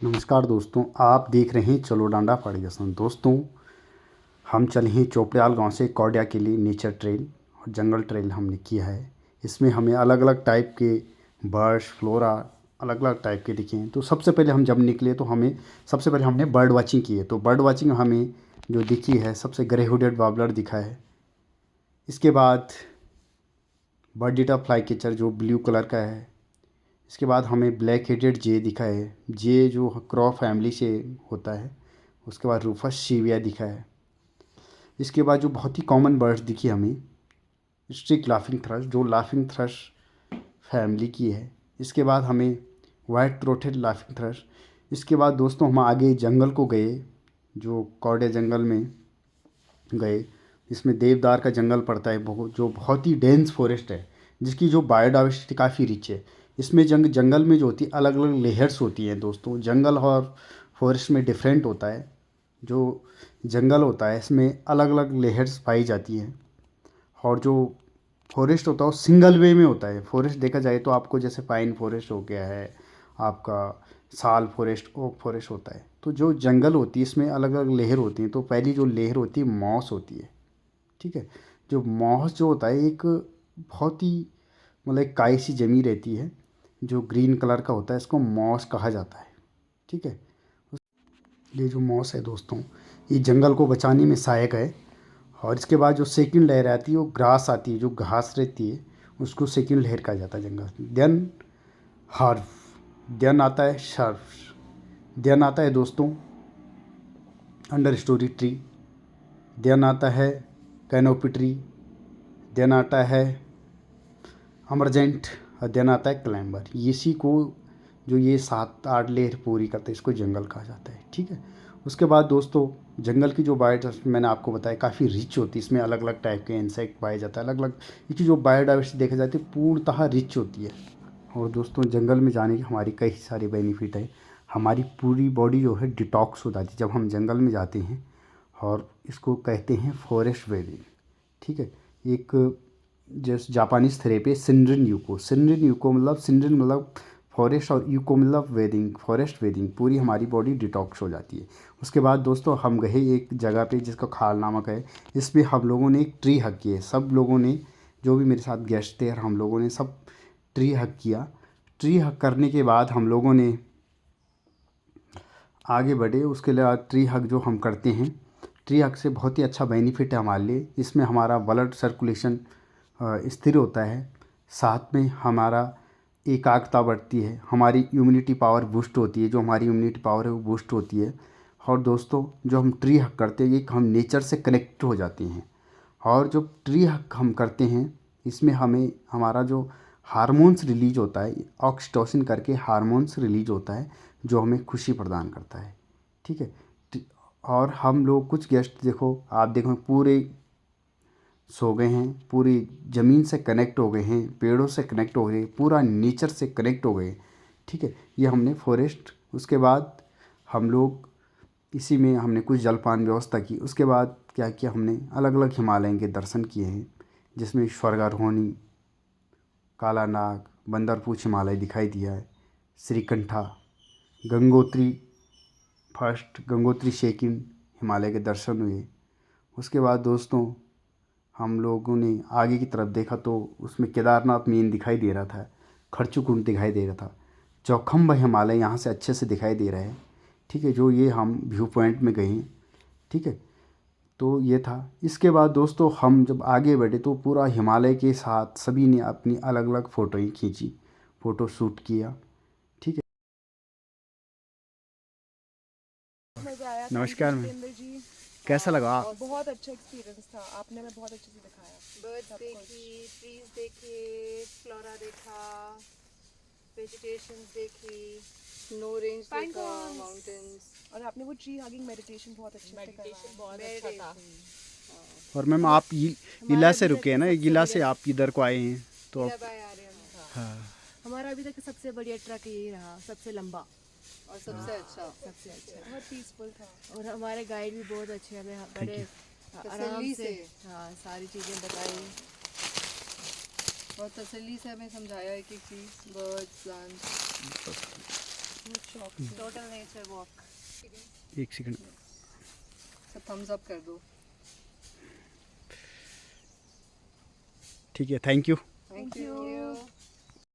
नमस्कार दोस्तों, आप देख रहे हैं चलो डांडा फाड़ियासन। दोस्तों, हम चले हैं चोपड़ियाल गांव से कौडिया के लिए नेचर ट्रेल और जंगल ट्रेल हमने किया है। इसमें हमें अलग अलग टाइप के बर्ड्स, फ्लोरा अलग अलग टाइप के दिखे हैं। तो सबसे पहले हम जब निकले तो हमें सबसे पहले हमने बर्ड वाचिंग की है। तो बर्ड वाचिंग हमें जो दिखी है, सबसे ग्रे हुडेड वार्बलर दिखा है। इसके बाद बर्डिटा फ्लाई कैचर जो ब्लू कलर का है। इसके बाद हमें ब्लैक हेडेड जे दिखा है, जे जो क्रॉ फैमिली से होता है। उसके बाद रूफस सीविया दिखा है। इसके बाद जो बहुत ही कॉमन बर्ड्स दिखी हमें, स्ट्रिक लाफिंग थ्रश जो लाफिंग थ्रश फैमिली की है। इसके बाद हमें वाइट थ्रोटेड लाफिंग थ्रश। इसके बाद दोस्तों हम आगे जंगल को गए, जो कौड़े जंगल में गए। इसमें देवदार का जंगल पड़ता है, जो बहुत ही डेंस फॉरेस्ट है, जिसकी जो बायोडाइवर्सिटी काफ़ी रिच है। इसमें जंगल में जो होती है अलग अलग लेयर्स होती हैं दोस्तों। जंगल और फॉरेस्ट में डिफरेंट होता है। जो जंगल होता है इसमें अलग अलग लेयर्स पाई जाती हैं, और जो फॉरेस्ट होता है वो सिंगल वे में होता है। फॉरेस्ट देखा जाए तो आपको जैसे पाइन फॉरेस्ट हो गया है, आपका साल फॉरेस्ट, ओक फॉरेस्ट होता है। तो जो जंगल होती है इसमें अलग अलग लेयर होती हैं। तो पहली जो लेयर होती है मॉस होती है, ठीक है। जो मॉस जो होता है एक बहुत ही मतलब एक काई सी जमी रहती है, जो ग्रीन कलर का होता है, इसको मॉस कहा जाता है, ठीक है। ये जो मॉस है दोस्तों, ये जंगल को बचाने में सहायक है। और इसके बाद जो सेकंड लेयर आती है वो ग्रास आती है, जो घास रहती है उसको सेकंड लेयर कहा जाता है जंगल। देन हर्फ, देन आता है शर्फ, देन आता है दोस्तों अंडर स्टोरी ट्री, देन आता है कैनोपी ट्री, देन आता है अमरजेंट, और देन आता है क्लाइंबर। इसी को जो ये 7-8 लेयर पूरी करते हैं इसको जंगल कहा जाता है, ठीक है। उसके बाद दोस्तों जंगल की जो बायोडाइवर्सिटी मैंने आपको बताया काफ़ी रिच होती है। इसमें अलग अलग टाइप के इंसेक्ट पाए जाता है, अलग अलग इसकी जो बायोडाइवर्सिटी देखी जाती है पूर्णतः रिच होती है। और दोस्तों जंगल में जाने की हमारी कई सारे बेनिफिट है। हमारी पूरी बॉडी जो है डिटॉक्स हो जाती है जब हम जंगल में जाते हैं, और इसको कहते हैं फॉरेस्ट वेदिंग, ठीक है। एक जैसे जापानीज थेरेपी सिनरिन यूको, सिनरिन यूको मतलब सिनरिन मतलब फॉरेस्ट, और यूको मतलब वेदिंग, फॉरेस्ट वेदिंग, पूरी हमारी बॉडी डिटॉक्स हो जाती है। उसके बाद दोस्तों हम गए एक जगह पे जिसका खाल नामक है। इसमें हम लोगों ने एक ट्री हक किया, सब लोगों ने, जो भी मेरे साथ गेस्ट थे, और हम लोगों ने सब ट्री हक किया। ट्री हक करने के बाद हम लोगों ने आगे बढ़े। उसके लिए ट्री हक जो हम करते हैं, ट्री हक से बहुत ही अच्छा बेनिफिट है हमारे लिए। इसमें हमारा ब्लड सर्कुलेशन स्थिर होता है, साथ में हमारा एकाग्रता बढ़ती है, हमारी इम्यूनिटी पावर बूस्ट होती है, जो हमारी इम्यूनिटी पावर है वो बूस्ट होती है। और दोस्तों जो हम ट्री हक करते हैं, एक हम नेचर से कनेक्ट हो जाते हैं। और जो ट्री हक हम करते हैं इसमें हमें हमारा जो हार्मोन्स रिलीज होता है, ऑक्सीटोसिन करके हार्मोन्स रिलीज होता है, जो हमें खुशी प्रदान करता है, ठीक है। और हम लोग कुछ गेस्ट देखो, आप देखो पूरे सो गए हैं, पूरी ज़मीन से कनेक्ट हो गए हैं, पेड़ों से कनेक्ट हो गए, पूरा नेचर से कनेक्ट हो गए, ठीक है। ये हमने फॉरेस्ट। उसके बाद हम लोग इसी में हमने कुछ जलपान व्यवस्था की। उसके बाद क्या किया, हमने अलग अलग हिमालय के दर्शन किए हैं, जिसमें स्वर्गारोहणी, काला नाग, बंदरपूछ हिमालय दिखाई दिया है, श्रीकंठा, गंगोत्री फर्स्ट, गंगोत्री सेकंड हिमालय के दर्शन हुए। उसके बाद दोस्तों हम लोगों ने आगे की तरफ देखा तो उसमें केदारनाथ मेन दिखाई दे रहा था, खर्चू कुंड दिखाई दे रहा था, चौखम्ब हिमालय यहाँ से अच्छे से दिखाई दे रहा है, ठीक है। जो ये हम व्यू पॉइंट में गए हैं, ठीक है। तो ये था। इसके बाद दोस्तों हम जब आगे बढ़े तो पूरा हिमालय के साथ सभी ने अपनी अलग अलग फ़ोटोएँ खींची, फ़ोटो शूट किया, ठीक है। मजा आया। थैंक यू नमस्कार मैम, जितेंद्र जी। कैसा लगा? और बहुत अच्छा एक्सपीरियंस था, आपने हमें बहुत अच्छे से दिखाया। बर्ड्स सब कुछ देखी, ट्रीज देखे, फ्लोरा देखा, वेजिटेशन देखी, स्नो रेंज Pine देखा, cones। माउंटेन्स, और आपने वो ट्री हगिंग मेडिटेशन बहुत अच्छे से करवाया। बहुत अच्छा था। और मैम आप इला हमारा से अभी तक रुके हैं का ना, सबसे इला से बढ़िया आप इधर को आए हैं तो नीला आप, बाय आर्यन हाँ। हमारा अभी तक का सबसे बढ़िया ट्रक यही रहा, सबसे लंबा, और सबसे अच्छा सबसे अच्छा। बहुत पीसफुल था। और हमारे गाइड भी बहुत अच्छे, हमें बड़े आराम तसल्ली से से। हाँ सारी चीज़ें बताई। बहुत तसल्ली से हमें समझाया एक एक चीज़, birds, plants. Total nature walk. एक सेकंड। तो थम्स अप कर दो। ठीक है, थैंक यू। Thank you.